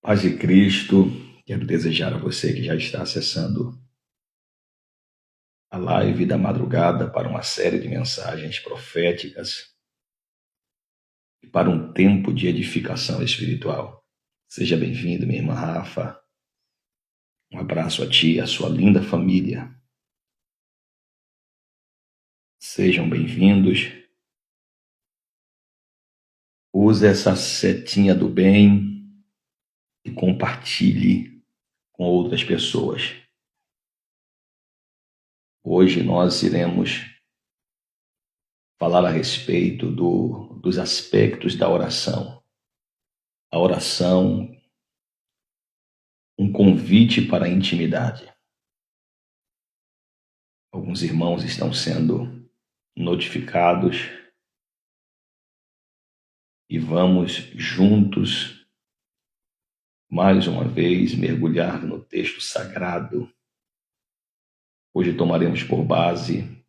Paz de Cristo, quero desejar a você que já está acessando a live da madrugada para uma série de mensagens proféticas e para um tempo de edificação espiritual. Seja bem-vindo, minha irmã Rafa. Um abraço a ti e a sua linda família. Sejam bem-vindos. Use essa setinha do bem e compartilhe com outras pessoas. Hoje nós iremos falar a respeito dos aspectos da oração. A oração, um convite para a intimidade. Alguns irmãos estão sendo notificados e vamos juntos, mais uma vez, mergulhar no texto sagrado. Hoje tomaremos por base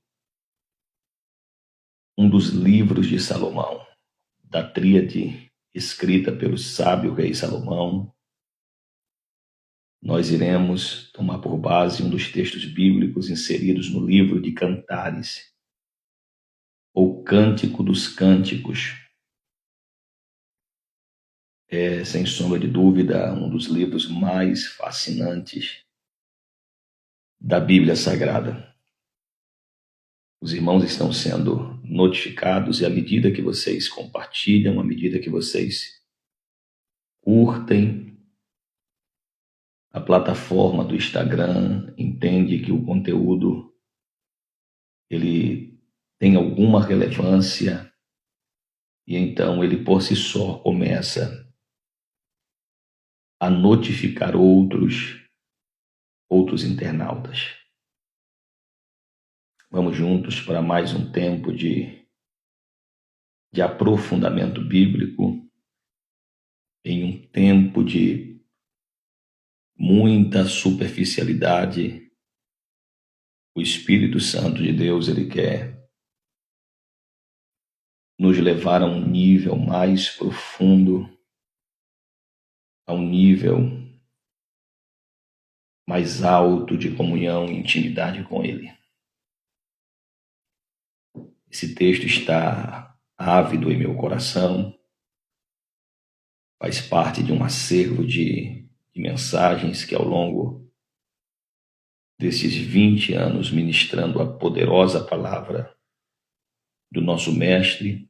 um dos livros de Salomão, da tríade escrita pelo sábio rei Salomão. Nós iremos tomar por base um dos textos bíblicos inseridos no livro de Cantares, ou Cântico dos Cânticos. É, sem sombra de dúvida, um dos livros mais fascinantes da Bíblia Sagrada. Os irmãos estão sendo notificados e à medida que vocês compartilham, à medida que vocês curtem, a plataforma do Instagram entende que o conteúdo ele tem alguma relevância e então ele por si só começa a notificar outros internautas. Vamos juntos para mais um tempo de aprofundamento bíblico, em um tempo de muita superficialidade. O Espírito Santo de Deus, ele quer nos levar a um nível mais profundo, a um nível mais alto de comunhão e intimidade com Ele. Esse texto está ávido em meu coração, faz parte de um acervo de mensagens que ao longo desses 20 anos ministrando a poderosa palavra do nosso Mestre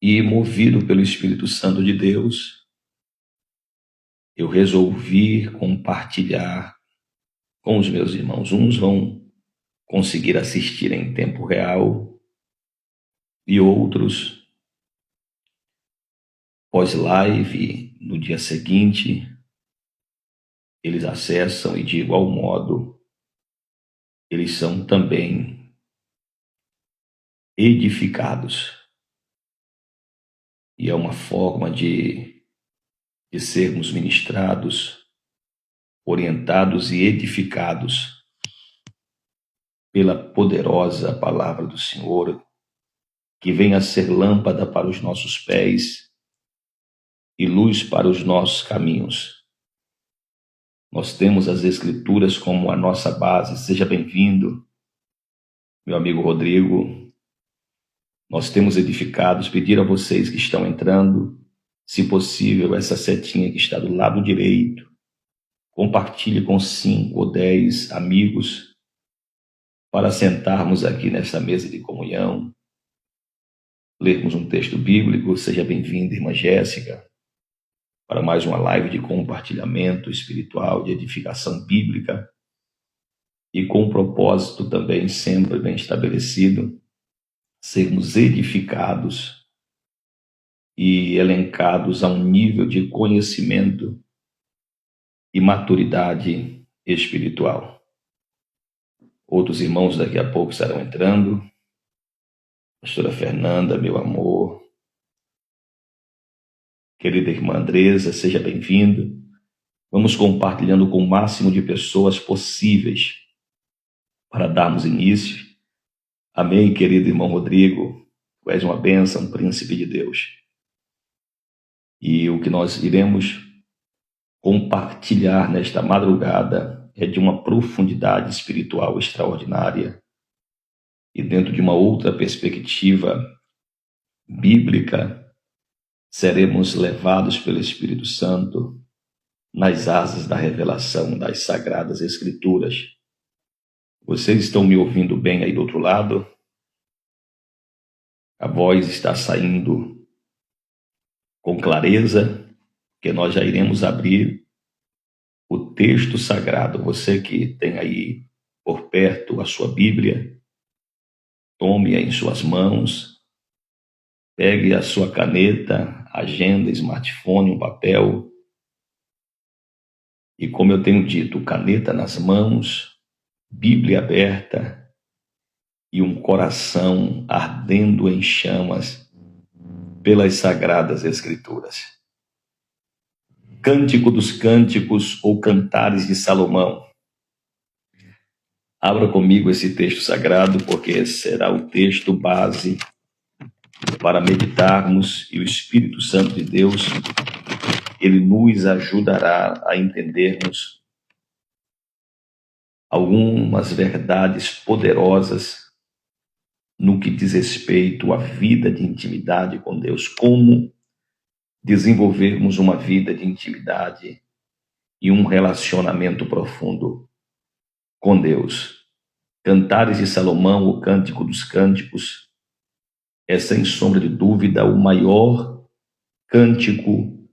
e movido pelo Espírito Santo de Deus, eu resolvi compartilhar com os meus irmãos. Uns vão conseguir assistir em tempo real e outros pós-live no dia seguinte eles acessam e de igual modo eles são também edificados. E é uma forma de sermos ministrados, orientados e edificados pela poderosa palavra do Senhor, que vem a ser lâmpada para os nossos pés e luz para os nossos caminhos. Nós temos as Escrituras como a nossa base. Seja bem-vindo, meu amigo Rodrigo. Nós temos edificados, pedir a vocês que estão entrando, se possível, essa setinha que está do lado direito, compartilhe com 5 ou 10 amigos, para sentarmos aqui nesta mesa de comunhão, lermos um texto bíblico. Seja bem-vinda, irmã Jéssica, para mais uma live de compartilhamento espiritual, de edificação bíblica, e com um propósito também sempre bem estabelecido, sermos edificados e elencados a um nível de conhecimento e maturidade espiritual. Outros irmãos daqui a pouco estarão entrando. Pastora Fernanda, meu amor. Querida irmã Andresa, seja bem-vindo. Vamos compartilhando com o máximo de pessoas possíveis para darmos início. Amém, querido irmão Rodrigo. Tu és uma bênção, príncipe de Deus. E o que nós iremos compartilhar nesta madrugada é de uma profundidade espiritual extraordinária e dentro de uma outra perspectiva bíblica, seremos levados pelo Espírito Santo nas asas da revelação das Sagradas Escrituras. Vocês estão me ouvindo bem aí do outro lado? A voz está saindo com clareza, que nós já iremos abrir o texto sagrado. Você que tem aí por perto a sua Bíblia, tome-a em suas mãos, pegue a sua caneta, agenda, smartphone, um papel. E como eu tenho dito, caneta nas mãos, Bíblia aberta e um coração ardendo em chamas pelas Sagradas Escrituras. Cântico dos Cânticos ou Cantares de Salomão. Abra comigo esse texto sagrado, porque será o texto base para meditarmos, e o Espírito Santo de Deus, ele nos ajudará a entendermos algumas verdades poderosas no que diz respeito à vida de intimidade com Deus, como desenvolvermos uma vida de intimidade e um relacionamento profundo com Deus. Cantares de Salomão, o Cântico dos Cânticos, é sem sombra de dúvida o maior cântico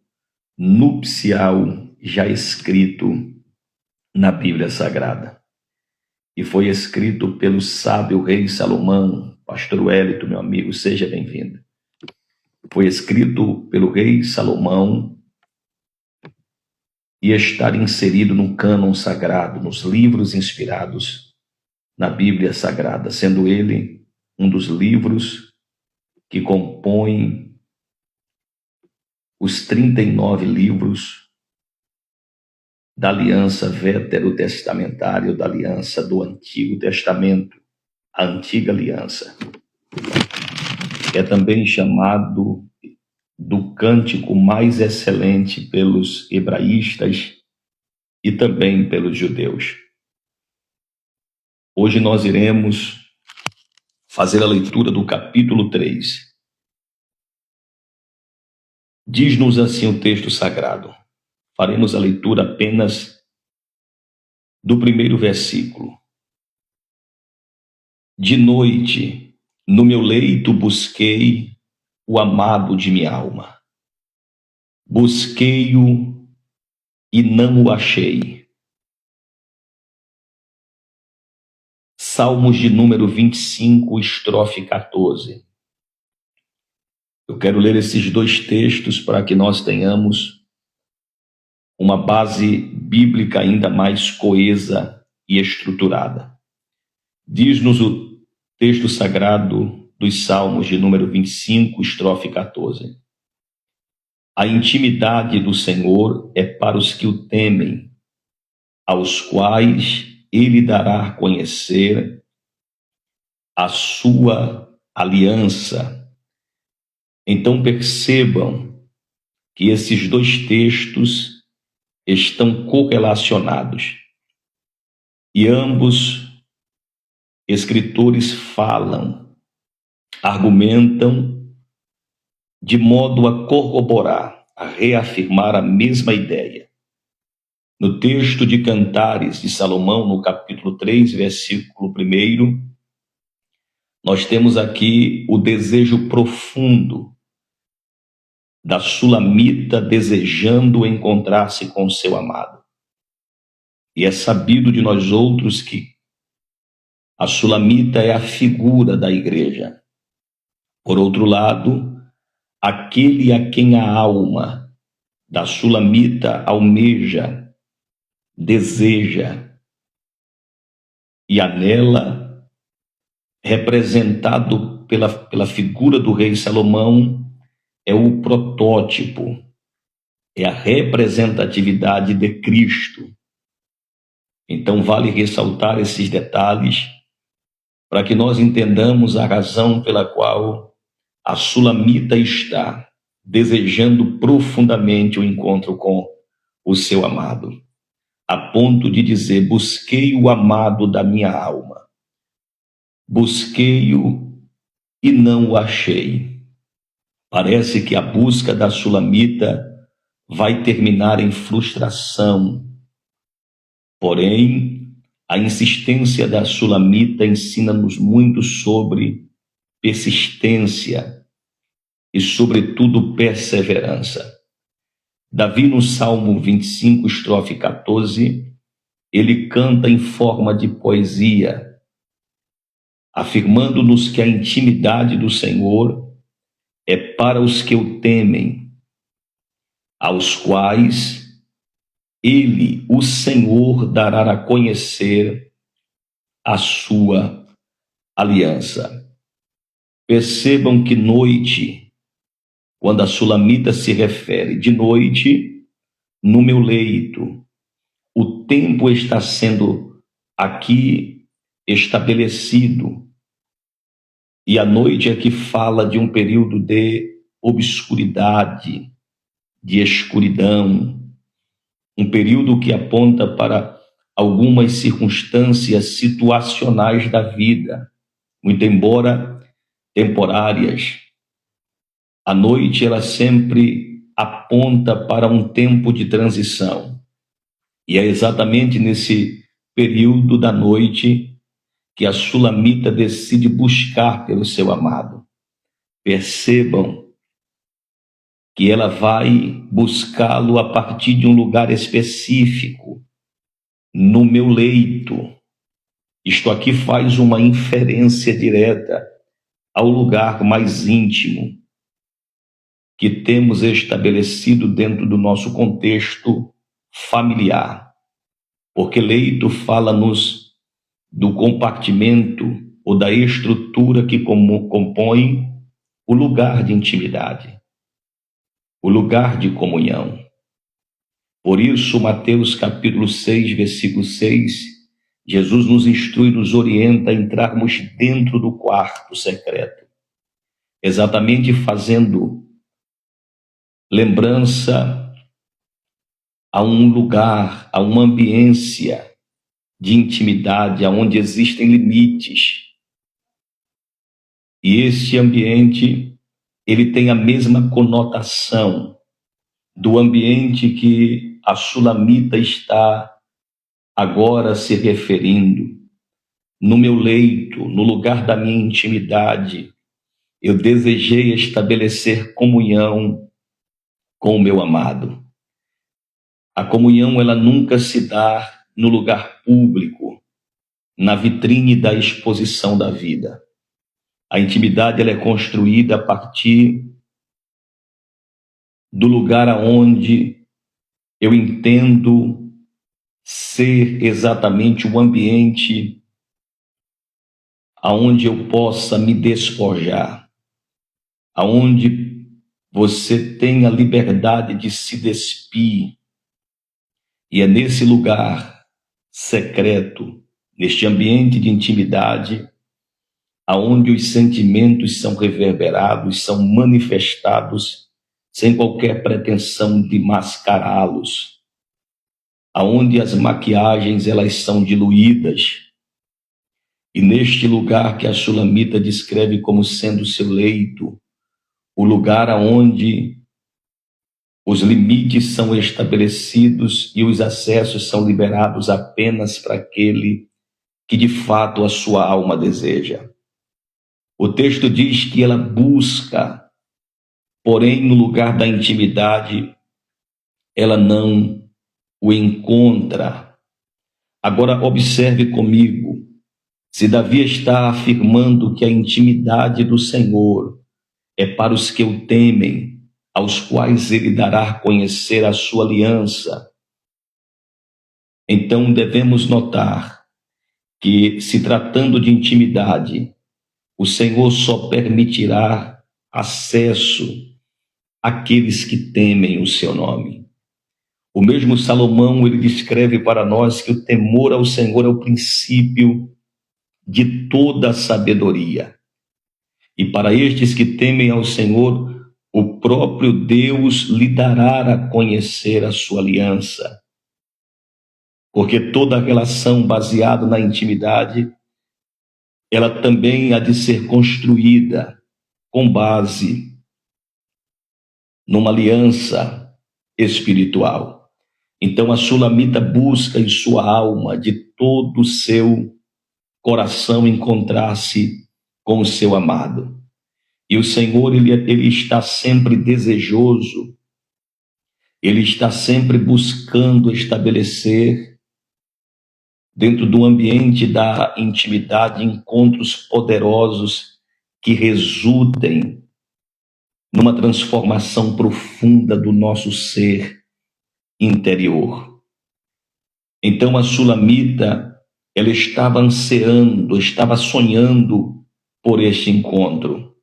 nupcial já escrito na Bíblia Sagrada. E foi escrito pelo sábio rei Salomão. Pastor Wellington, meu amigo, seja bem-vindo. Foi escrito pelo rei Salomão e está inserido no cânon sagrado, nos livros inspirados na Bíblia Sagrada, sendo ele um dos livros que compõem os 39 livros da aliança veterotestamentária, da aliança do Antigo Testamento, a Antiga Aliança. É também chamado do cântico mais excelente pelos hebraístas e também pelos judeus. Hoje nós iremos fazer a leitura do capítulo 3. Diz-nos assim o texto sagrado. Faremos a leitura apenas do primeiro versículo. De noite, no meu leito busquei o amado de minha alma. Busquei-o e não o achei. Salmos de número 25, estrofe 14. Eu quero ler esses dois textos para que nós tenhamos uma base bíblica ainda mais coesa e estruturada. Diz-nos o texto sagrado dos Salmos de número 25, estrofe 14. A intimidade do Senhor é para os que o temem, aos quais ele dará a conhecer a sua aliança. Então percebam que esses dois textos estão correlacionados e ambos escritores falam, argumentam de modo a corroborar, a reafirmar a mesma ideia. No texto de Cantares de Salomão, no capítulo 3, versículo 1, nós temos aqui o desejo profundo da sulamita desejando encontrar-se com seu amado. E é sabido de nós outros que a sulamita é a figura da igreja. Por outro lado, aquele a quem a alma da sulamita almeja, deseja e anela, representado pela figura do rei Salomão, é o protótipo, é a representatividade de Cristo. Então vale ressaltar esses detalhes para que nós entendamos a razão pela qual a sulamita está desejando profundamente o encontro com o seu amado, a ponto de dizer: busquei o amado da minha alma, busquei-o e não o achei. Parece que a busca da sulamita vai terminar em frustração. Porém, a insistência da sulamita ensina-nos muito sobre persistência e, sobretudo, perseverança. Davi, no Salmo 25, estrofe 14, ele canta em forma de poesia, afirmando-nos que a intimidade do Senhor é para os que o temem, aos quais ele, o Senhor, dará a conhecer a sua aliança. Percebam que noite, quando a sulamita se refere de noite, no meu leito, o tempo está sendo aqui estabelecido, e a noite aqui fala de um período de obscuridade, de escuridão, um período que aponta para algumas circunstâncias situacionais da vida, muito embora temporárias. A noite, ela sempre aponta para um tempo de transição. E é exatamente nesse período da noite que a sulamita decide buscar pelo seu amado. Percebam que ela vai buscá-lo a partir de um lugar específico, no meu leito. Isto aqui faz uma inferência direta ao lugar mais íntimo que temos estabelecido dentro do nosso contexto familiar. Porque leito fala-nos do compartimento ou da estrutura que compõe o lugar de intimidade, o lugar de comunhão. Por isso, Mateus capítulo 6, versículo 6, Jesus nos instrui, nos orienta a entrarmos dentro do quarto secreto, exatamente fazendo lembrança a um lugar, a uma ambiência de intimidade, onde existem limites. E este ambiente, ele tem a mesma conotação do ambiente que a sulamita está agora se referindo. No meu leito, no lugar da minha intimidade, eu desejei estabelecer comunhão com o meu amado. A comunhão, ela nunca se dá no lugar público, na vitrine da exposição da vida. A intimidade, ela é construída a partir do lugar aonde eu entendo ser exatamente o ambiente aonde eu possa me despojar, aonde você tem a liberdade de se despir. E é nesse lugar secreto, neste ambiente de intimidade, aonde os sentimentos são reverberados, são manifestados sem qualquer pretensão de mascará-los, aonde as maquiagens, elas são diluídas. E neste lugar que a sulamita descreve como sendo seu leito, o lugar aonde os limites são estabelecidos e os acessos são liberados apenas para aquele que de fato a sua alma deseja. O texto diz que ela busca, porém no lugar da intimidade, ela não o encontra. Agora observe comigo, se Davi está afirmando que a intimidade do Senhor é para os que o temem, aos quais ele dará a conhecer a sua aliança, então devemos notar que, se tratando de intimidade, o Senhor só permitirá acesso àqueles que temem o seu nome. O mesmo Salomão, ele descreve para nós que o temor ao Senhor é o princípio de toda a sabedoria. E para estes que temem ao Senhor, o próprio Deus lhe dará a conhecer a sua aliança, porque toda relação baseada na intimidade, ela também há de ser construída com base numa aliança espiritual. Então a sulamita busca em sua alma, de todo o seu coração, encontrar-se com o seu amado. E o Senhor, ele está sempre desejoso, ele está sempre buscando estabelecer, dentro do ambiente da intimidade, encontros poderosos que resultem numa transformação profunda do nosso ser interior. Então a sulamita, ela estava ansiando, estava sonhando por este encontro.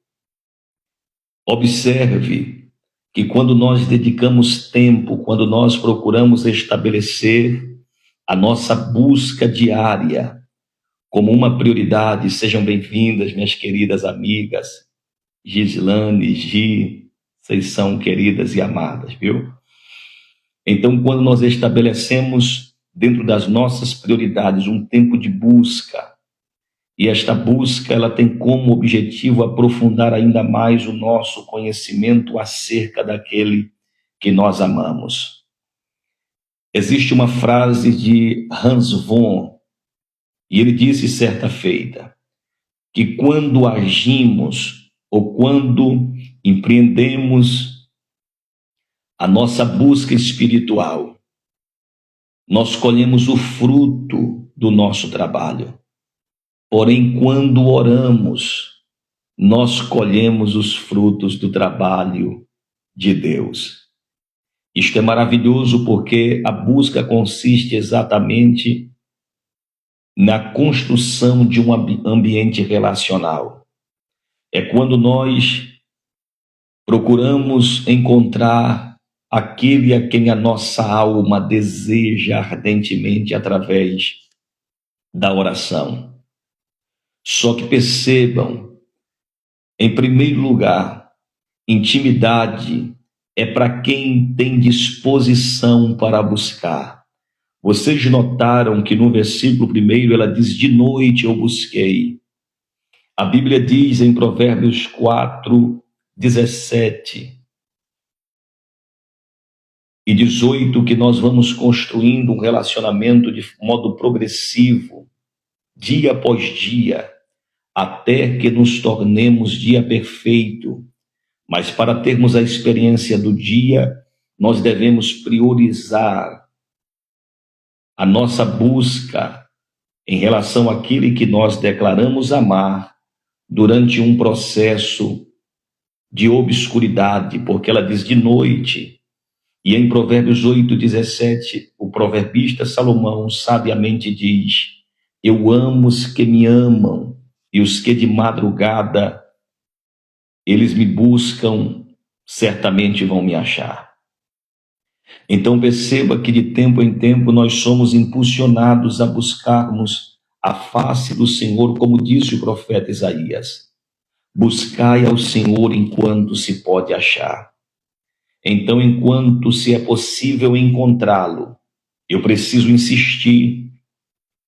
Observe que quando nós dedicamos tempo, quando nós procuramos estabelecer a nossa busca diária como uma prioridade, sejam bem-vindas, minhas queridas amigas, Gislane, Gi, vocês são queridas e amadas, viu? Então, quando nós estabelecemos dentro das nossas prioridades um tempo de busca, e esta busca ela tem como objetivo aprofundar ainda mais o nosso conhecimento acerca daquele que nós amamos. Existe uma frase de Hans Von, e ele disse certa feita, que quando agimos ou quando empreendemos a nossa busca espiritual, nós colhemos o fruto do nosso trabalho. Porém, quando oramos, nós colhemos os frutos do trabalho de Deus. Isto é maravilhoso porque a busca consiste exatamente na construção de um ambiente relacional. É quando nós procuramos encontrar aquele a quem a nossa alma deseja ardentemente através da oração. Só que percebam, em primeiro lugar, intimidade é para quem tem disposição para buscar. Vocês notaram que no versículo 1 ela diz: de noite eu busquei. A Bíblia diz em Provérbios 4, 17 e 18 que nós vamos construindo um relacionamento de modo progressivo, dia após dia, até que nos tornemos dia perfeito. Mas para termos a experiência do dia, nós devemos priorizar a nossa busca em relação àquele que nós declaramos amar durante um processo de obscuridade, porque ela diz de noite. E em Provérbios 8, 17, o proverbista Salomão sabiamente diz: eu amo os que me amam, e os que de madrugada eles me buscam, certamente vão me achar. Então perceba que de tempo em tempo nós somos impulsionados a buscarmos a face do Senhor, como disse o profeta Isaías: buscai ao Senhor enquanto se pode achar. Então, enquanto se é possível encontrá-lo, eu preciso insistir.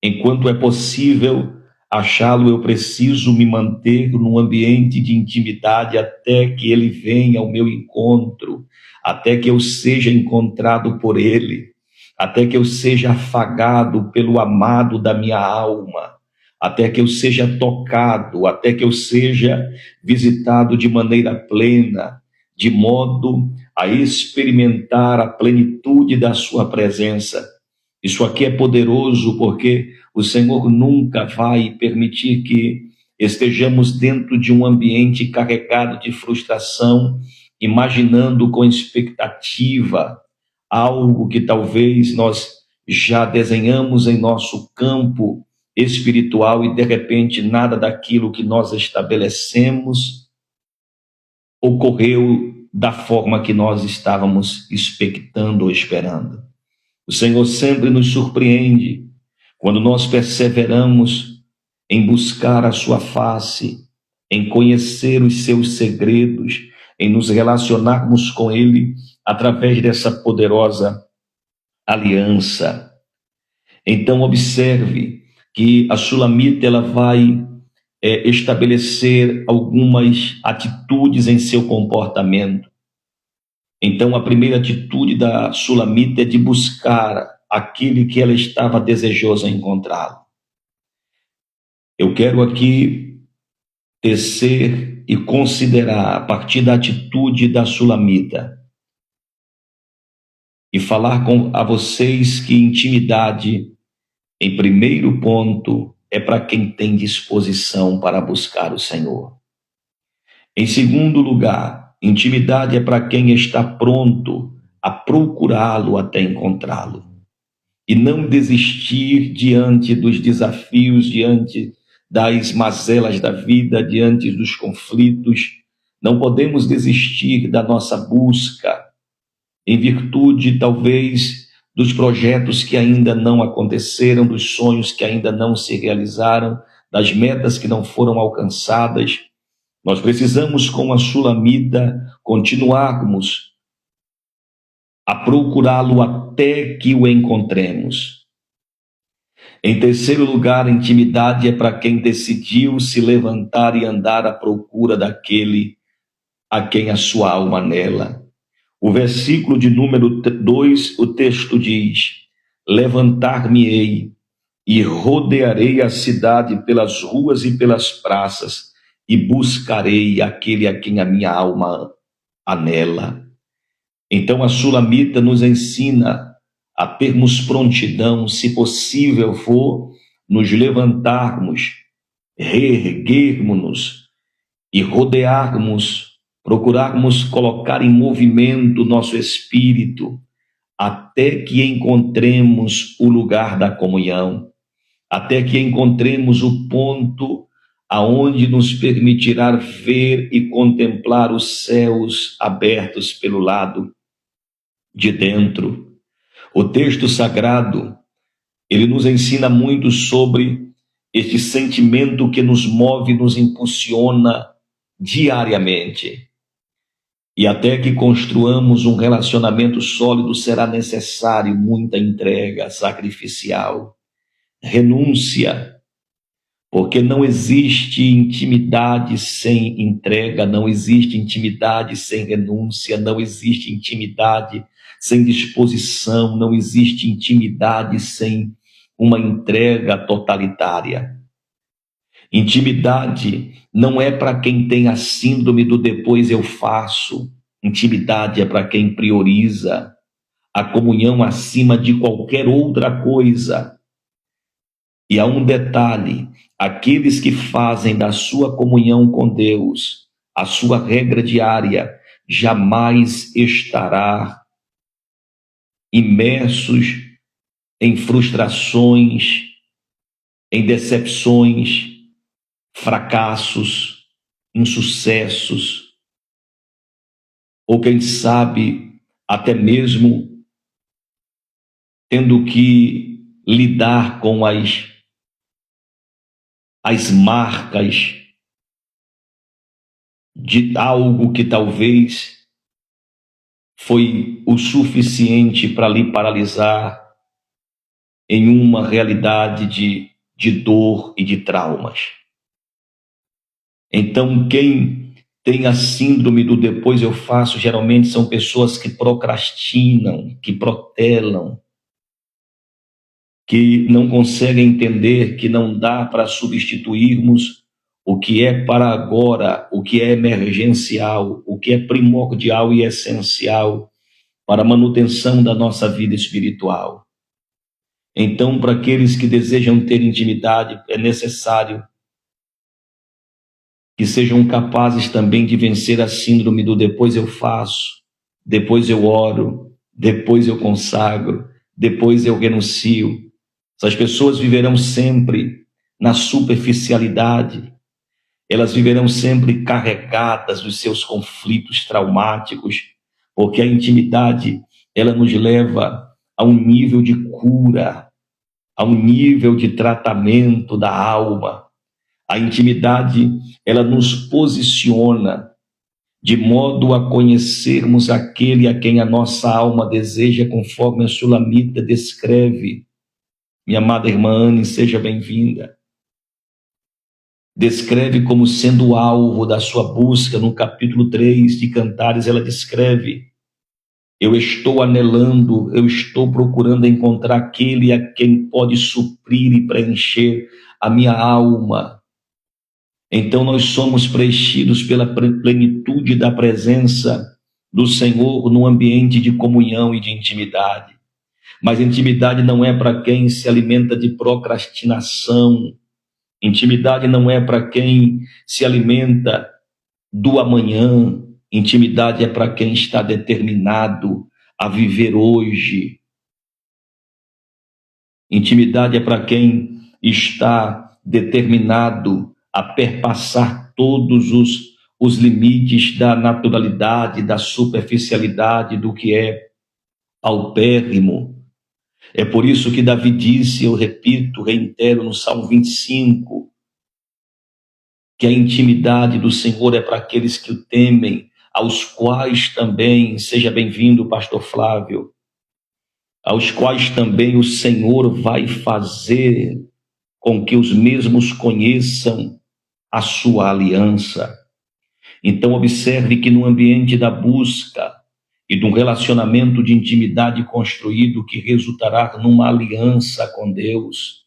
Enquanto é possível achá-lo, eu preciso me manter num ambiente de intimidade até que ele venha ao meu encontro, até que eu seja encontrado por ele, até que eu seja afagado pelo amado da minha alma, até que eu seja tocado, até que eu seja visitado de maneira plena, de modo a experimentar a plenitude da sua presença. Isso aqui é poderoso porque o Senhor nunca vai permitir que estejamos dentro de um ambiente carregado de frustração, imaginando com expectativa algo que talvez nós já desenhamos em nosso campo espiritual e de repente nada daquilo que nós estabelecemos ocorreu da forma que nós estávamos expectando ou esperando. O Senhor sempre nos surpreende quando nós perseveramos em buscar a sua face, em conhecer os seus segredos, em nos relacionarmos com Ele através dessa poderosa aliança. Então, observe que a Sulamita ela vai estabelecer algumas atitudes em seu comportamento. Então, a primeira atitude da Sulamita é de buscar aquele que ela estava desejosa encontrá-lo. Eu quero aqui tecer e considerar, a partir da atitude da Sulamita, e falar a vocês que intimidade, em primeiro ponto, é para quem tem disposição para buscar o Senhor. Em segundo lugar, intimidade é para quem está pronto a procurá-lo até encontrá-lo. E não desistir diante dos desafios, diante das mazelas da vida, diante dos conflitos. Não podemos desistir da nossa busca, em virtude, talvez, dos projetos que ainda não aconteceram, dos sonhos que ainda não se realizaram, das metas que não foram alcançadas. Nós precisamos, com a Sulamita, continuarmos a procurá-lo até que o encontremos. Em terceiro lugar, a intimidade é para quem decidiu se levantar e andar à procura daquele a quem a sua alma anela. O versículo de número 2, o texto diz: levantar-me-ei e rodearei a cidade pelas ruas e pelas praças e buscarei aquele a quem a minha alma anela. Então a Sulamita nos ensina a termos prontidão, se possível for, nos levantarmos, reerguermos-nos e rodearmos, procurarmos colocar em movimento nosso espírito até que encontremos o lugar da comunhão, até que encontremos o ponto aonde nos permitirá ver e contemplar os céus abertos pelo lado de dentro. O texto sagrado, ele nos ensina muito sobre este sentimento que nos move, nos impulsiona diariamente. E até que construamos um relacionamento sólido, será necessário muita entrega sacrificial, renúncia, porque não existe intimidade sem entrega, não existe intimidade sem renúncia, não existe intimidade sem disposição, não existe intimidade sem uma entrega totalitária. Intimidade não é para quem tem a síndrome do depois eu faço. Intimidade é para quem prioriza a comunhão acima de qualquer outra coisa. E há um detalhe: aqueles que fazem da sua comunhão com Deus a sua regra diária, jamais estará imersos em frustrações, em decepções, fracassos, insucessos, ou quem sabe até mesmo tendo que lidar com as marcas de algo que talvez foi o suficiente para lhe paralisar em uma realidade de dor e de traumas. Então, quem tem a síndrome do depois eu faço, geralmente são pessoas que procrastinam, que protelam, que não conseguem entender que não dá para substituirmos o que é para agora, o que é emergencial, o que é primordial e essencial para a manutenção da nossa vida espiritual. Então, para aqueles que desejam ter intimidade, é necessário que sejam capazes também de vencer a síndrome do depois eu faço, depois eu oro, depois eu consagro, depois eu renuncio. Essas pessoas viverão sempre na superficialidade, elas viverão sempre carregadas dos seus conflitos traumáticos, porque a intimidade, ela nos leva a um nível de cura, a um nível de tratamento da alma. A intimidade, ela nos posiciona de modo a conhecermos aquele a quem a nossa alma deseja, conforme a Sulamita descreve. Minha amada irmã Anne, seja bem-vinda. Descreve como sendo o alvo da sua busca. No capítulo 3 de Cantares, ela descreve: eu estou anelando, eu estou procurando encontrar aquele a quem pode suprir e preencher a minha alma. Então nós somos preenchidos pela plenitude da presença do Senhor no ambiente de comunhão e de intimidade. Mas intimidade não é para quem se alimenta de procrastinação. Intimidade não é para quem se alimenta do amanhã. Intimidade é para quem está determinado a viver hoje. Intimidade é para quem está determinado a perpassar todos os limites da naturalidade, da superficialidade, do que é paupérrimo. É por isso que Davi disse, eu repito, reitero no Salmo 25, que a intimidade do Senhor é para aqueles que o temem, aos quais também, seja bem-vindo, pastor Flávio, aos quais também o Senhor vai fazer com que os mesmos conheçam a sua aliança. Então observe que no ambiente da busca e de um relacionamento de intimidade construído que resultará numa aliança com Deus,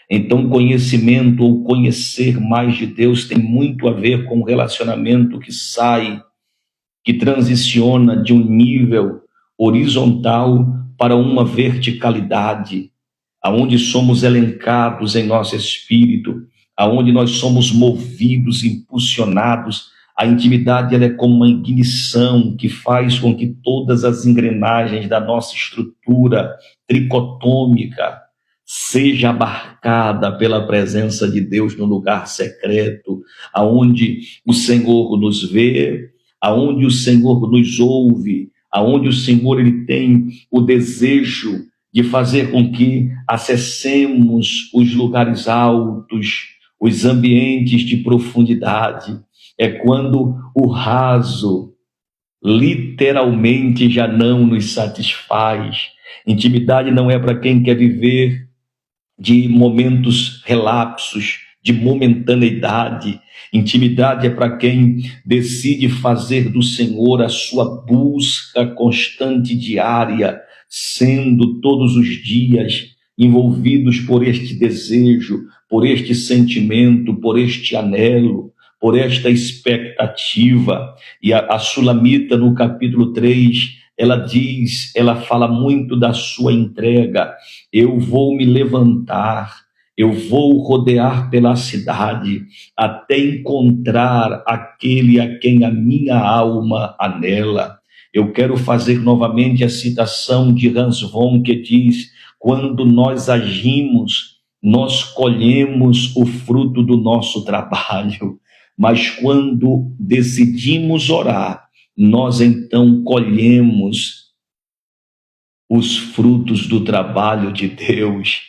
então conhecimento ou conhecer mais de Deus tem muito a ver com o relacionamento que transiciona de um nível horizontal para uma verticalidade, aonde somos elencados em nosso espírito, aonde nós somos movidos, impulsionados. A intimidade ela é como uma ignição que faz com que todas as engrenagens da nossa estrutura tricotômica seja abarcada pela presença de Deus no lugar secreto, aonde o Senhor nos vê, aonde o Senhor nos ouve, aonde o Senhor ele tem o desejo de fazer com que acessemos os lugares altos, os ambientes de profundidade. É quando o raso literalmente já não nos satisfaz. Intimidade não é para quem quer viver de momentos relapsos, de momentaneidade. Intimidade é para quem decide fazer do Senhor a sua busca constante diária, sendo todos os dias envolvidos por este desejo, por este sentimento, por este anelo, por esta expectativa. E a Sulamita, no capítulo 3, ela fala muito da sua entrega. Eu vou me levantar, eu vou rodear pela cidade até encontrar aquele a quem a minha alma anela. Eu quero fazer novamente a citação de Hans Von, que diz: quando nós agimos, nós colhemos o fruto do nosso trabalho, mas quando decidimos orar, nós então colhemos os frutos do trabalho de Deus.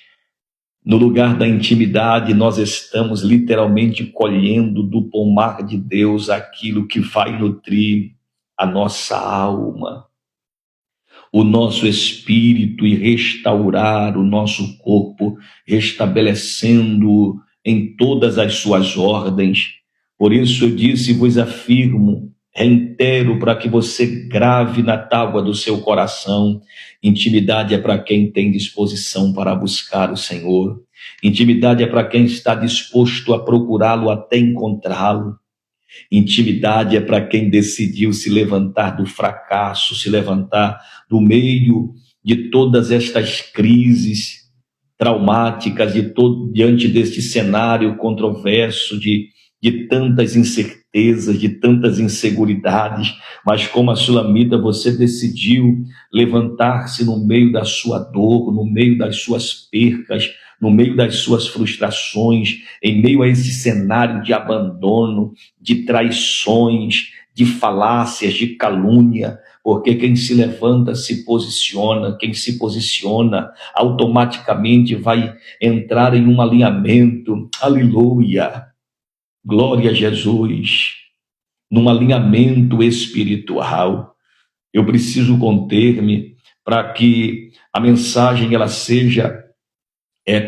No lugar da intimidade, nós estamos literalmente colhendo do pomar de Deus aquilo que vai nutrir a nossa alma, o nosso espírito e restaurar o nosso corpo, restabelecendo em todas as suas ordens. Por isso eu disse e vos afirmo, reitero para que você grave na tábua do seu coração: intimidade é para quem tem disposição para buscar o Senhor. Intimidade é para quem está disposto a procurá-lo até encontrá-lo. Intimidade é para quem decidiu se levantar do fracasso, se levantar do meio de todas estas crises traumáticas, diante deste cenário controverso de tantas incertezas, de tantas inseguridades, mas como a Sulamita, você decidiu levantar-se no meio da sua dor, no meio das suas percas, no meio das suas frustrações, em meio a esse cenário de abandono, de traições, de falácias, de calúnia, porque quem se levanta se posiciona, quem se posiciona automaticamente vai entrar em um alinhamento. Aleluia! Glória a Jesus! num alinhamento espiritual. Eu preciso conter-me para que a mensagem ela seja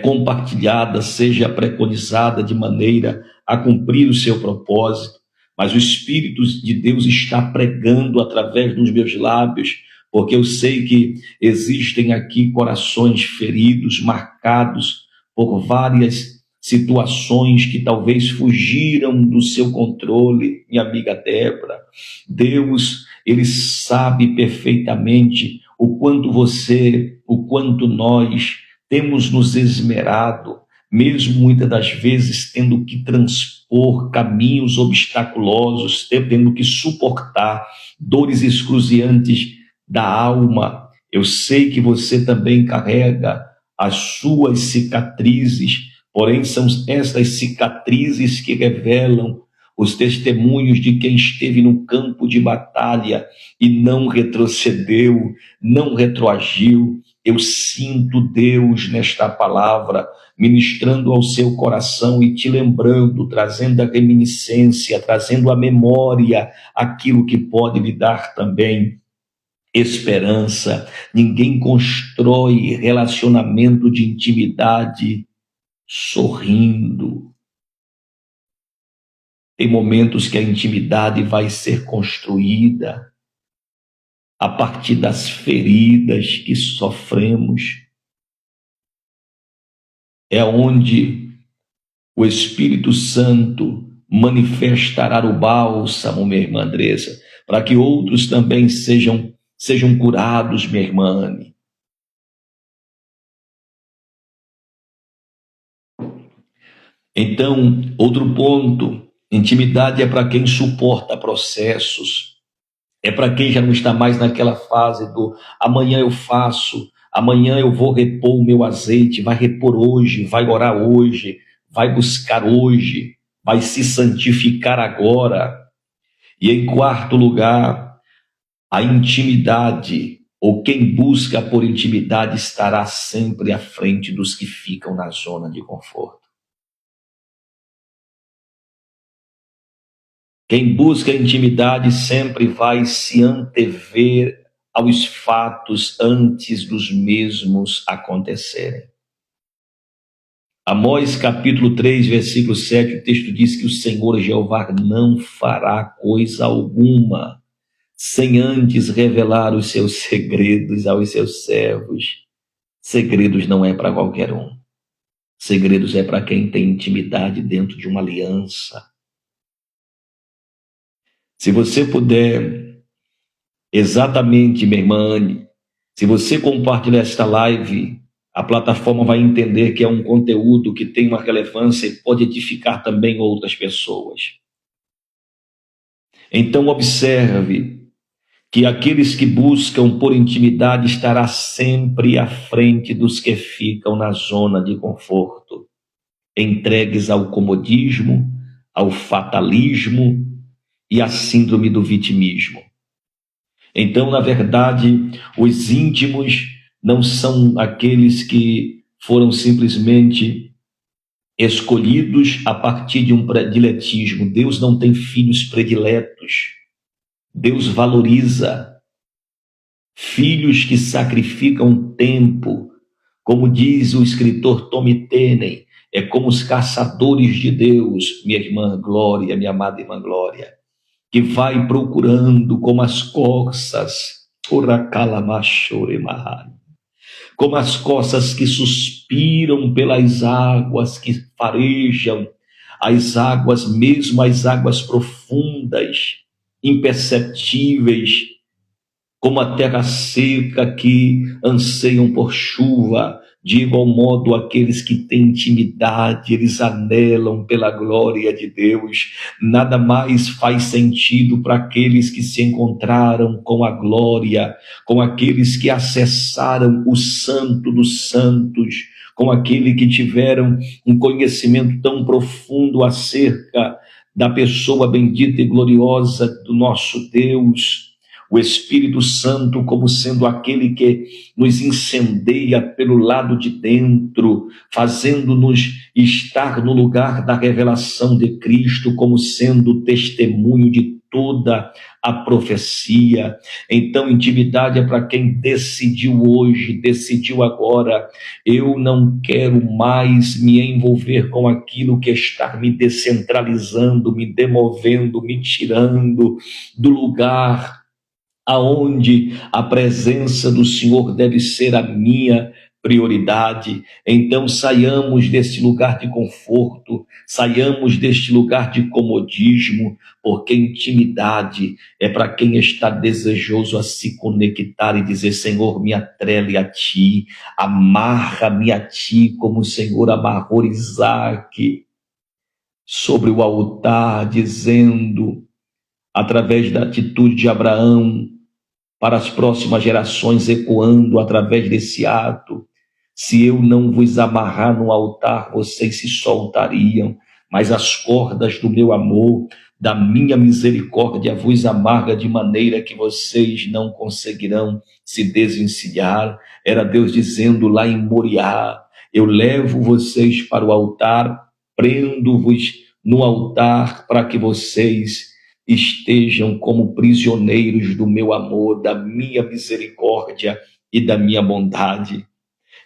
compartilhada, seja preconizada de maneira a cumprir o seu propósito. Mas o Espírito de Deus está pregando através dos meus lábios, porque eu sei que existem aqui corações feridos, marcados por várias situações que talvez fugiram do seu controle, minha amiga Débora. Deus, Ele sabe perfeitamente o quanto você, o quanto nós temos nos esmerado, mesmo muitas das vezes tendo que transpor caminhos obstaculosos, tendo que suportar dores excruciantes da alma. Eu sei que você também carrega as suas cicatrizes, porém são estas cicatrizes que revelam os testemunhos de quem esteve no campo de batalha e não retrocedeu, não retroagiu. Eu sinto Deus nesta palavra, ministrando ao seu coração e te lembrando, trazendo a reminiscência, trazendo à memória aquilo que pode lhe dar também esperança. Ninguém constrói relacionamento de intimidade sorrindo. Tem momentos que a intimidade vai ser construída a partir das feridas que sofremos. É onde o Espírito Santo manifestará o bálsamo, minha irmã Andressa, para que outros também sejam curados, minha irmã Anne. Então, outro ponto, intimidade é para quem suporta processos, é para quem já não está mais naquela fase do amanhã eu faço, amanhã eu vou repor o meu azeite, vai repor hoje, vai orar hoje, vai buscar hoje, vai se santificar agora. E em quarto lugar, a intimidade, ou quem busca por intimidade estará sempre à frente dos que ficam na zona de conforto. Quem busca intimidade sempre vai se antever aos fatos antes dos mesmos acontecerem. Amós capítulo 3, versículo 7, o texto diz que o Senhor Jeová não fará coisa alguma sem antes revelar os seus segredos aos seus servos. Segredos não é para qualquer um. Segredos é para quem tem intimidade dentro de uma aliança. Se você puder, exatamente, minha irmã Anne, se você compartilhar esta live, a plataforma vai entender que é um conteúdo que tem uma relevância e pode edificar também outras pessoas. Então observe que aqueles que buscam por intimidade estará sempre à frente dos que ficam na zona de conforto, entregues ao comodismo, ao fatalismo e à síndrome do vitimismo. Então, na verdade, os íntimos não são aqueles que foram simplesmente escolhidos a partir de um prediletismo. Deus não tem filhos prediletos. Deus valoriza filhos que sacrificam tempo. Como diz o escritor Tommy Tenney, é como os caçadores de Deus, minha irmã Glória, minha amada irmã Glória, que vai procurando como as corças, como as corças que suspiram pelas águas, que farejam as águas, mesmo as águas profundas, imperceptíveis, como a terra seca que anseiam por chuva. De igual modo, aqueles que têm intimidade, eles anelam pela glória de Deus. Nada mais faz sentido para aqueles que se encontraram com a glória, com aqueles que acessaram o Santo dos Santos, com aqueles que tiveram um conhecimento tão profundo acerca da pessoa bendita e gloriosa do nosso Deus. O Espírito Santo como sendo aquele que nos incendeia pelo lado de dentro, fazendo-nos estar no lugar da revelação de Cristo, como sendo testemunho de toda a profecia. Então, intimidade é para quem decidiu hoje, decidiu agora: eu não quero mais me envolver com aquilo que está me descentralizando, me demovendo, me tirando do lugar aonde a presença do Senhor deve ser a minha prioridade. Então saiamos deste lugar de conforto, saiamos deste lugar de comodismo, porque intimidade é para quem está desejoso a se conectar e dizer: Senhor, me atrele a ti, amarra-me a ti, como o Senhor amarrou Isaque sobre o altar, dizendo, através da atitude de Abraão, para as próximas gerações, ecoando através desse ato: se eu não vos amarrar no altar, vocês se soltariam, mas as cordas do meu amor, da minha misericórdia, vos amarga de maneira que vocês não conseguirão se desvencilhar. Era Deus dizendo lá em Moriá: eu levo vocês para o altar, prendo-vos no altar para que vocês estejam como prisioneiros do meu amor, da minha misericórdia e da minha bondade.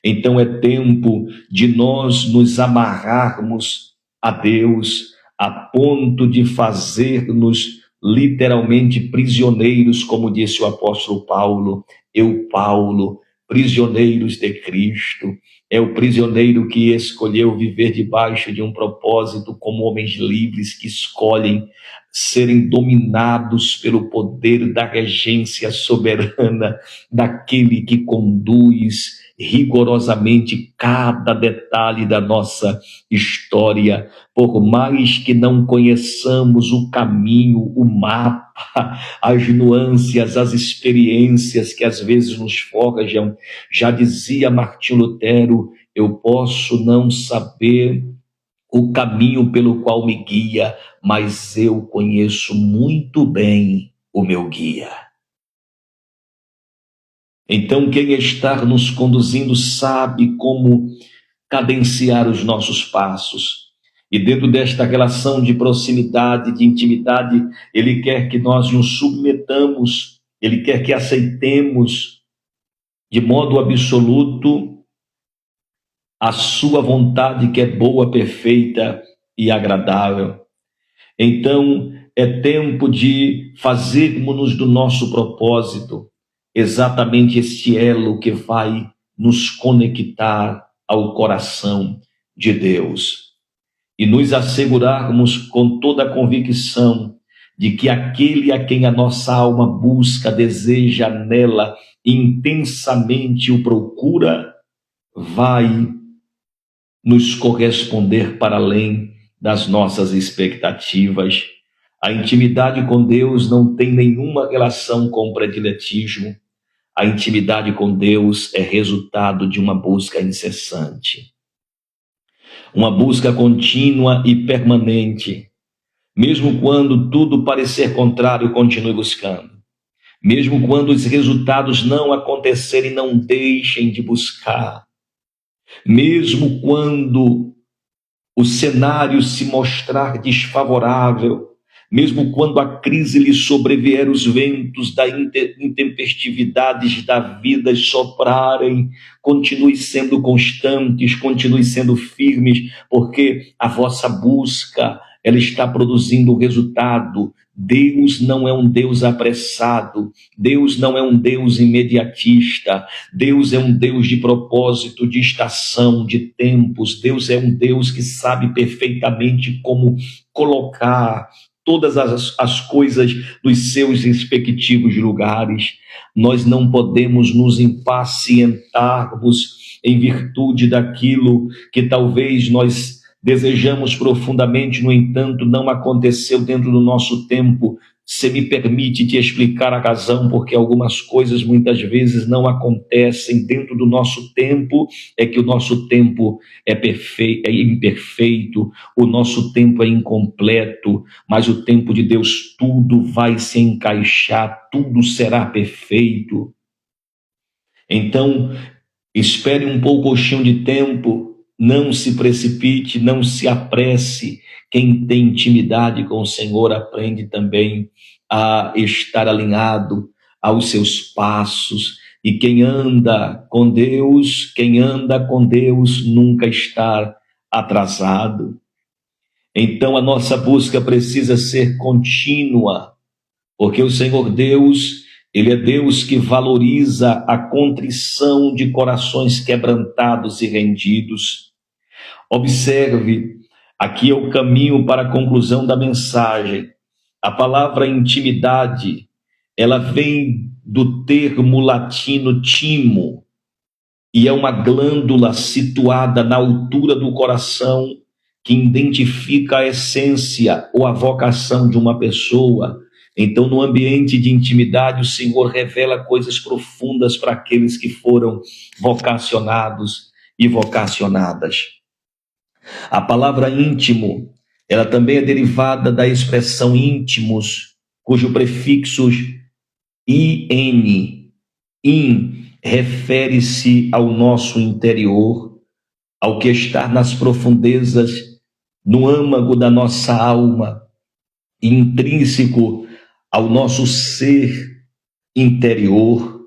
Então é tempo de nós nos amarrarmos a Deus, a ponto de fazer-nos literalmente prisioneiros, como disse o apóstolo Paulo. Eu, Paulo, prisioneiros de Cristo. É o prisioneiro que escolheu viver debaixo de um propósito, como homens livres que escolhem serem dominados pelo poder da regência soberana daquele que conduz rigorosamente cada detalhe da nossa história. Por mais que não conheçamos o caminho, o mapa, as nuances, as experiências que às vezes nos forjam, já dizia Martinho Lutero: eu posso não saber o caminho pelo qual me guia, mas eu conheço muito bem o meu guia. Então, quem está nos conduzindo sabe como cadenciar os nossos passos. E dentro desta relação de proximidade, de intimidade, Ele quer que nós nos submetamos, Ele quer que aceitemos de modo absoluto a sua vontade, que é boa, perfeita e agradável. Então, é tempo de fazermos do nosso propósito exatamente este elo que vai nos conectar ao coração de Deus e nos assegurarmos com toda a convicção de que aquele a quem a nossa alma busca, deseja, nela intensamente o procura, vai nos corresponder para além das nossas expectativas. A intimidade com Deus não tem nenhuma relação com prediletismo. A intimidade com Deus é resultado de uma busca incessante, uma busca contínua e permanente. Mesmo quando tudo parecer contrário, continue buscando. Mesmo quando os resultados não acontecerem, não deixem de buscar. Mesmo quando o cenário se mostrar desfavorável, mesmo quando a crise lhe sobrevier, os ventos da intempestividades da vida soprarem, continue sendo constantes, continue sendo firmes, porque a vossa busca, ela está produzindo resultado. Deus não é um Deus apressado, Deus não é um Deus imediatista, Deus é um Deus de propósito, de estação, de tempos. Deus é um Deus que sabe perfeitamente como colocar todas as coisas nos seus respectivos lugares. Nós não podemos nos impacientarmos em virtude daquilo que talvez nós desejamos profundamente, no entanto, não aconteceu dentro do nosso tempo. Se me permite te explicar a razão, porque algumas coisas muitas vezes não acontecem dentro do nosso tempo, é que o nosso tempo é imperfeito, o nosso tempo é incompleto, mas o tempo de Deus tudo vai se encaixar, tudo será perfeito. Então, espere um pouquinho de tempo, não se precipite, não se apresse. Quem tem intimidade com o Senhor aprende também a estar alinhado aos seus passos. E quem anda com Deus nunca está atrasado. Então a nossa busca precisa ser contínua, porque o Senhor Deus, Ele é Deus que valoriza a contrição de corações quebrantados e rendidos. Observe, aqui é o caminho para a conclusão da mensagem. A palavra intimidade, ela vem do termo latino timo, e é uma glândula situada na altura do coração que identifica a essência ou a vocação de uma pessoa. Então, no ambiente de intimidade, o Senhor revela coisas profundas para aqueles que foram vocacionados e vocacionadas. A palavra íntimo, ela também é derivada da expressão íntimos, cujo prefixo in, refere-se ao nosso interior, ao que está nas profundezas, no âmago da nossa alma, intrínseco ao nosso ser interior.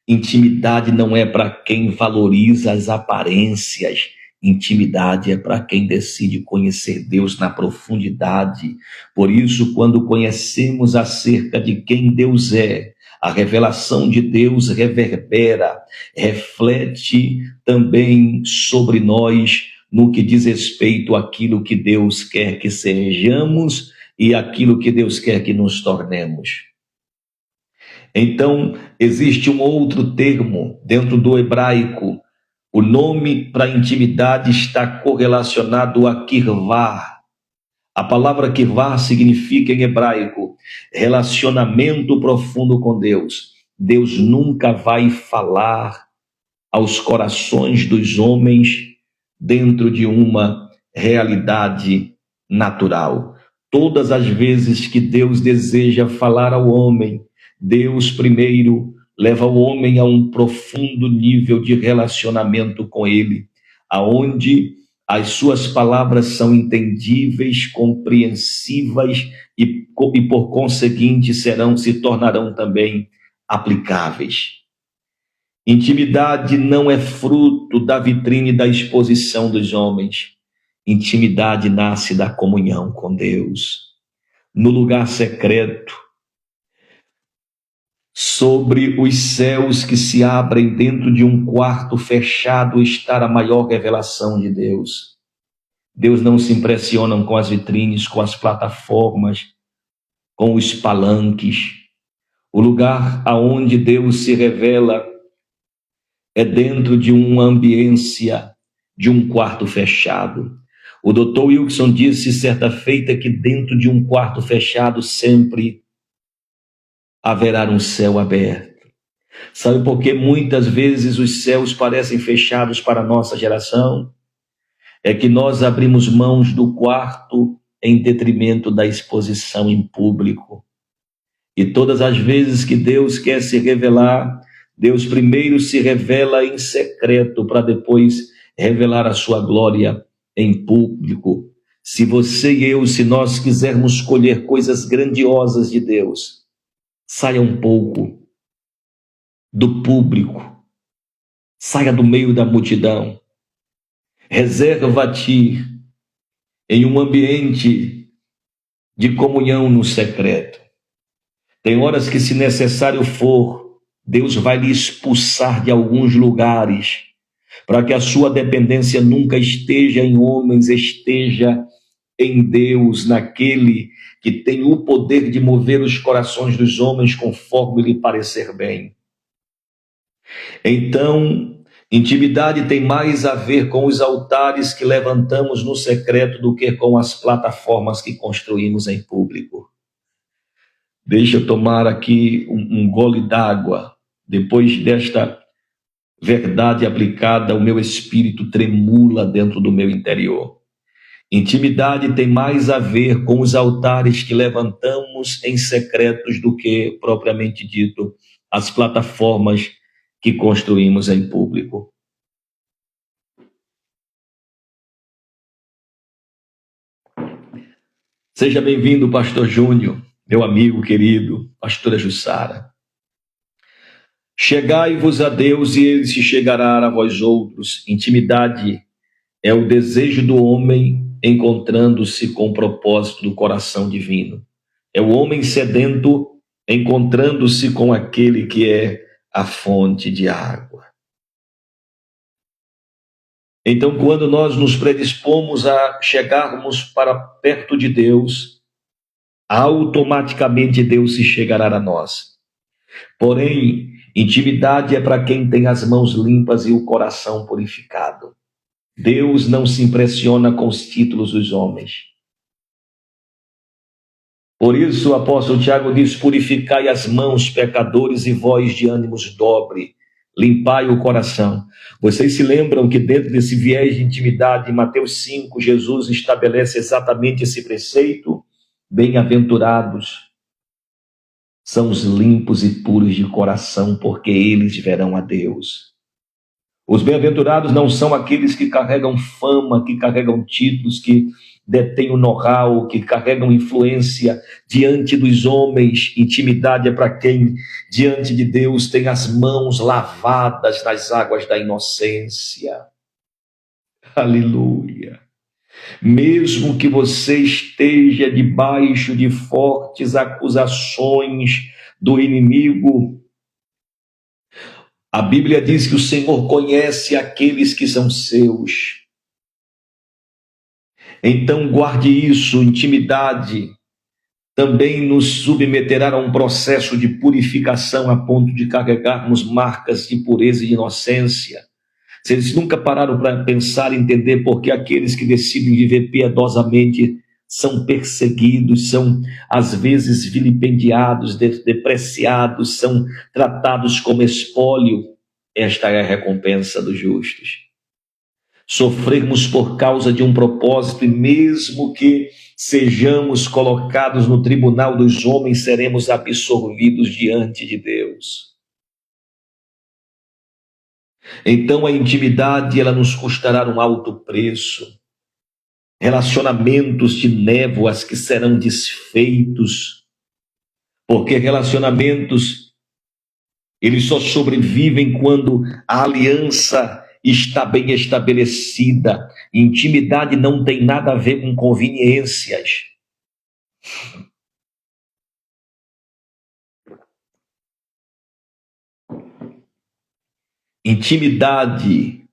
Intimidade não é para quem valoriza as aparências, intimidade é para quem decide conhecer Deus na profundidade. Por isso, quando conhecemos acerca de quem Deus é, a revelação de Deus reverbera, reflete também sobre nós no que diz respeito àquilo que Deus quer que sejamos e aquilo que Deus quer que nos tornemos. Então, existe um outro termo dentro do hebraico. O nome para intimidade está correlacionado a kirvá. A palavra kirvá significa em hebraico relacionamento profundo com Deus. Deus nunca vai falar aos corações dos homens dentro de uma realidade natural. Todas as vezes que Deus deseja falar ao homem, Deus primeiro leva o homem a um profundo nível de relacionamento com ele, aonde as suas palavras são entendíveis, compreensíveis e por conseguinte se tornarão também aplicáveis. Intimidade não é fruto da vitrine da exposição dos homens. Intimidade nasce da comunhão com Deus. No lugar secreto, sobre os céus que se abrem dentro de um quarto fechado, está a maior revelação de Deus. Deus não se impressiona com as vitrines, com as plataformas, com os palanques. O lugar aonde Deus se revela é dentro de uma ambiência, de um quarto fechado. O Dr. Wilson disse certa feita que dentro de um quarto fechado sempre haverá um céu aberto. Sabe por que muitas vezes os céus parecem fechados para a nossa geração? É que nós abrimos mãos do quarto em detrimento da exposição em público. E todas as vezes que Deus quer se revelar, Deus primeiro se revela em secreto para depois revelar a sua glória em público. Se você e eu, se nós quisermos colher coisas grandiosas de Deus, saia um pouco do público, saia do meio da multidão, reserva-te em um ambiente de comunhão no secreto. Tem horas que, se necessário for, Deus vai lhe expulsar de alguns lugares, para que a sua dependência nunca esteja em homens, esteja em Deus, naquele que tem o poder de mover os corações dos homens conforme lhe parecer bem. Então, intimidade tem mais a ver com os altares que levantamos no secreto do que com as plataformas que construímos em público. Deixa eu tomar aqui um gole d'água. Depois desta verdade aplicada, o meu espírito tremula dentro do meu interior. Intimidade tem mais a ver com os altares que levantamos em secretos do que, propriamente dito, as plataformas que construímos em público. Seja bem-vindo, Pastor Júnior. meu amigo querido, pastora Jussara. Chegai-vos a Deus e ele se chegará a vós outros. Intimidade é o desejo do homem encontrando-se com o propósito do coração divino. É o homem sedento encontrando-se com aquele que é a fonte de água. Então, quando nós nos predispomos a chegarmos para perto de Deus, automaticamente Deus se chegará a nós. Porém, intimidade é para quem tem as mãos limpas e o coração purificado. Deus não se impressiona com os títulos dos homens. Por isso o apóstolo Tiago diz: purificai as mãos, pecadores, e vós de ânimos dobre, limpai o coração. Vocês se lembram que dentro desse viés de intimidade, em Mateus 5, Jesus estabelece exatamente esse preceito? Bem-aventurados são os limpos e puros de coração, porque eles verão a Deus. Os bem-aventurados não são aqueles que carregam fama, que carregam títulos, que detêm o know-how, que carregam influência diante dos homens. Intimidade é para quem, diante de Deus, tem as mãos lavadas nas águas da inocência. Aleluia. Mesmo que você esteja debaixo de fortes acusações do inimigo, a Bíblia diz que o Senhor conhece aqueles que são seus. Então guarde isso. Intimidade também nos submeterá a um processo de purificação a ponto de carregarmos marcas de pureza e de inocência. Vocês nunca pararam para pensar e entender por que aqueles que decidem viver piedosamente são perseguidos, são às vezes vilipendiados, depreciados, são tratados como espólio? Esta é a recompensa dos justos. Sofrermos por causa de um propósito, e mesmo que sejamos colocados no tribunal dos homens, seremos absorvidos diante de Deus. Então a intimidade, ela nos custará um alto preço. Relacionamentos de névoas que serão desfeitos, porque relacionamentos, eles só sobrevivem quando a aliança está bem estabelecida. Intimidade não tem nada a ver com conveniências. Intimidade,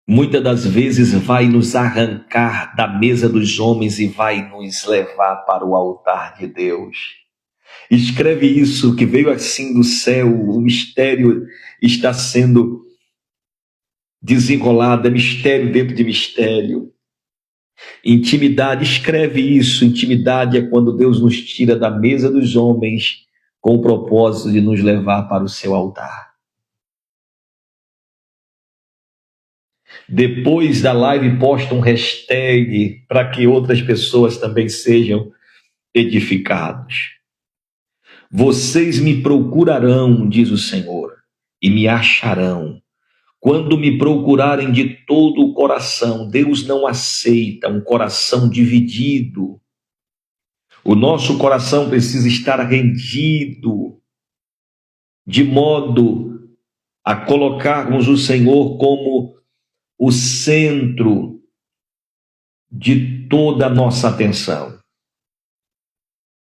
muitas das vezes, vai nos arrancar da mesa dos homens e vai nos levar para o altar de Deus. Escreve isso, que veio assim do céu, o mistério está sendo desenrolado, é mistério dentro de mistério. Intimidade, escreve isso. Intimidade é quando Deus nos tira da mesa dos homens com o propósito de nos levar para o seu altar. Depois da live, posta um hashtag para que outras pessoas também sejam edificados. Vocês me procurarão, diz o Senhor, e me acharão, quando me procurarem de todo o coração. Deus não aceita um coração dividido. O nosso coração precisa estar rendido, de modo a colocarmos o Senhor como o centro de toda a nossa atenção.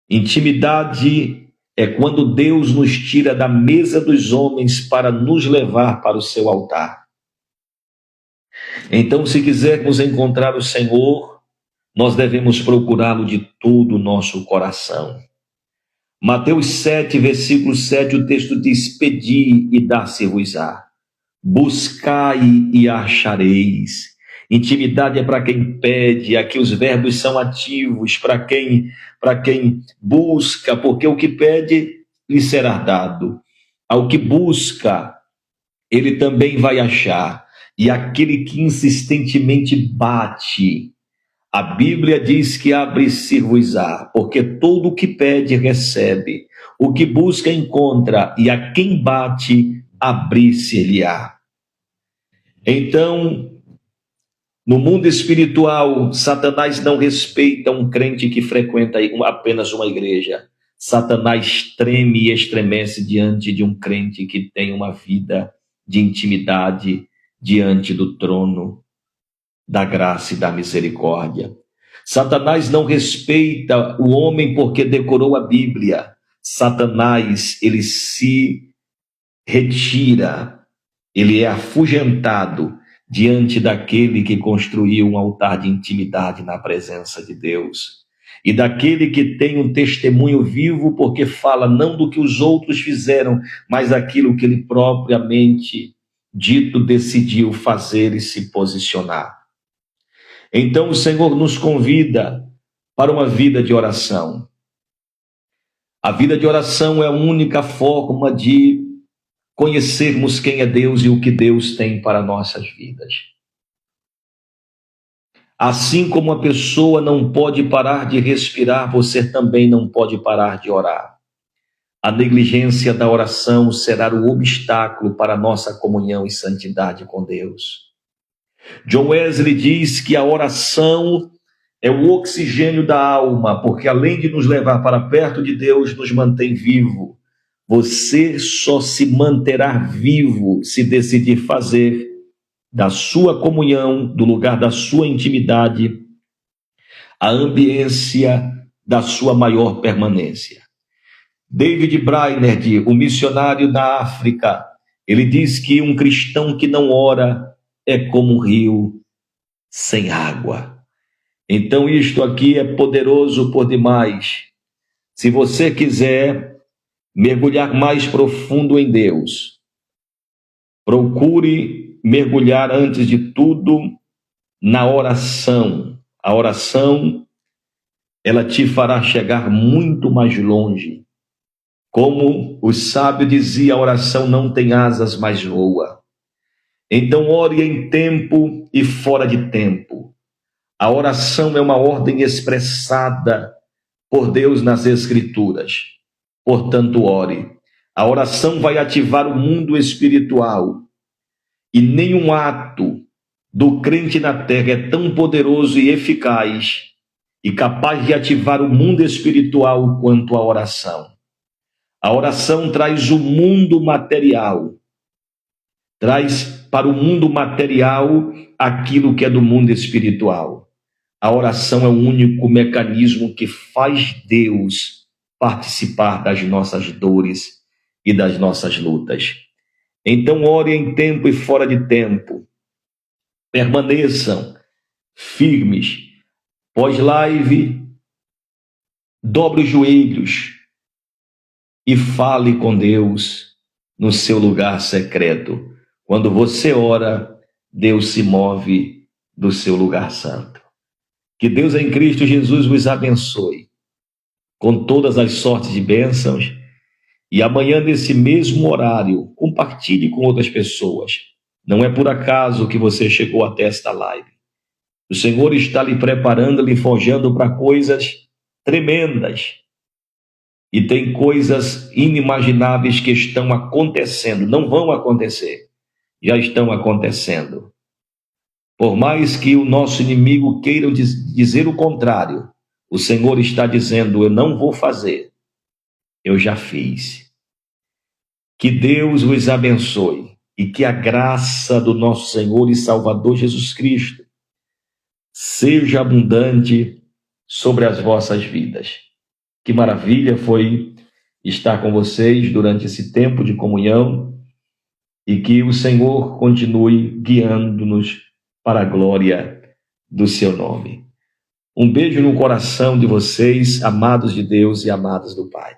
Intimidade é quando Deus nos tira da mesa dos homens para nos levar para o seu altar. Então, se quisermos encontrar o Senhor, nós devemos procurá-lo de todo o nosso coração. Mateus 7, versículo 7, o texto diz: pedi e dar-se-vos-á, buscai e achareis. Intimidade é para quem pede. Aqui os verbos são ativos, para quem busca, porque o que pede lhe será dado. Ao que busca, ele também vai achar. E aquele que insistentemente bate, a Bíblia diz que abre-se-vos-á, porque todo o que pede recebe, o que busca encontra, e a quem bate abrir-se-lhe-á. Então, No mundo espiritual, Satanás não respeita um crente que frequenta apenas uma igreja. Satanás treme e estremece diante de um crente que tem uma vida de intimidade diante do trono da graça e da misericórdia. Satanás não respeita o homem porque decorou a Bíblia. Satanás, ele se retira, ele é afugentado diante daquele que construiu um altar de intimidade na presença de Deus. E daquele que tem um testemunho vivo, porque fala não do que os outros fizeram, mas aquilo que ele propriamente dito decidiu fazer e se posicionar. Então o Senhor nos convida para uma vida de oração. A vida de oração é a única forma de conhecermos quem é Deus e o que Deus tem para nossas vidas. Assim como a pessoa não pode parar de respirar, você também não pode parar de orar. A negligência da oração será o obstáculo para a nossa comunhão e santidade com Deus. John Wesley diz que a oração é o oxigênio da alma, porque além de nos levar para perto de Deus, nos mantém vivo. Você só se manterá vivo se decidir fazer da sua comunhão, do lugar da sua intimidade, a ambiência da sua maior permanência. David Brainerd, o missionário da África, ele diz que um cristão que não ora é como um rio sem água. Então isto aqui é poderoso por demais. Se você quiser mergulhar mais profundo em Deus, procure mergulhar antes de tudo na oração. A oração, ela te fará chegar muito mais longe. Como o sábio dizia, a oração não tem asas, mas voa. Então ore em tempo e fora de tempo. A oração é uma ordem expressada por Deus nas Escrituras. Portanto, ore. A oração vai ativar o mundo espiritual. E nenhum ato do crente na terra é tão poderoso e eficaz e capaz de ativar o mundo espiritual quanto a oração. A oração traz o mundo material, traz para o mundo material aquilo que é do mundo espiritual. A oração é o único mecanismo que faz Deus participar das nossas dores e das nossas lutas. Então, ore em tempo e fora de tempo. Permaneçam firmes. Pós-live, dobre os joelhos e fale com Deus no seu lugar secreto. Quando você ora, Deus se move do seu lugar santo. Que Deus em Cristo Jesus vos abençoe com todas as sortes de bênçãos. E amanhã, nesse mesmo horário, compartilhe com outras pessoas. Não é por acaso que você chegou até esta live. O Senhor está lhe preparando, lhe forjando para coisas tremendas. E tem coisas inimagináveis que estão acontecendo. Não vão acontecer. Já estão acontecendo. Por mais que o nosso inimigo queira dizer o contrário, o Senhor está dizendo, eu não vou fazer. Eu já fiz. Que Deus vos abençoe e que a graça do nosso Senhor e Salvador Jesus Cristo seja abundante sobre as vossas vidas. Que maravilha foi estar com vocês durante esse tempo de comunhão e que o Senhor continue guiando-nos para a glória do seu nome. Um beijo no coração de vocês, amados de Deus e amados do Pai.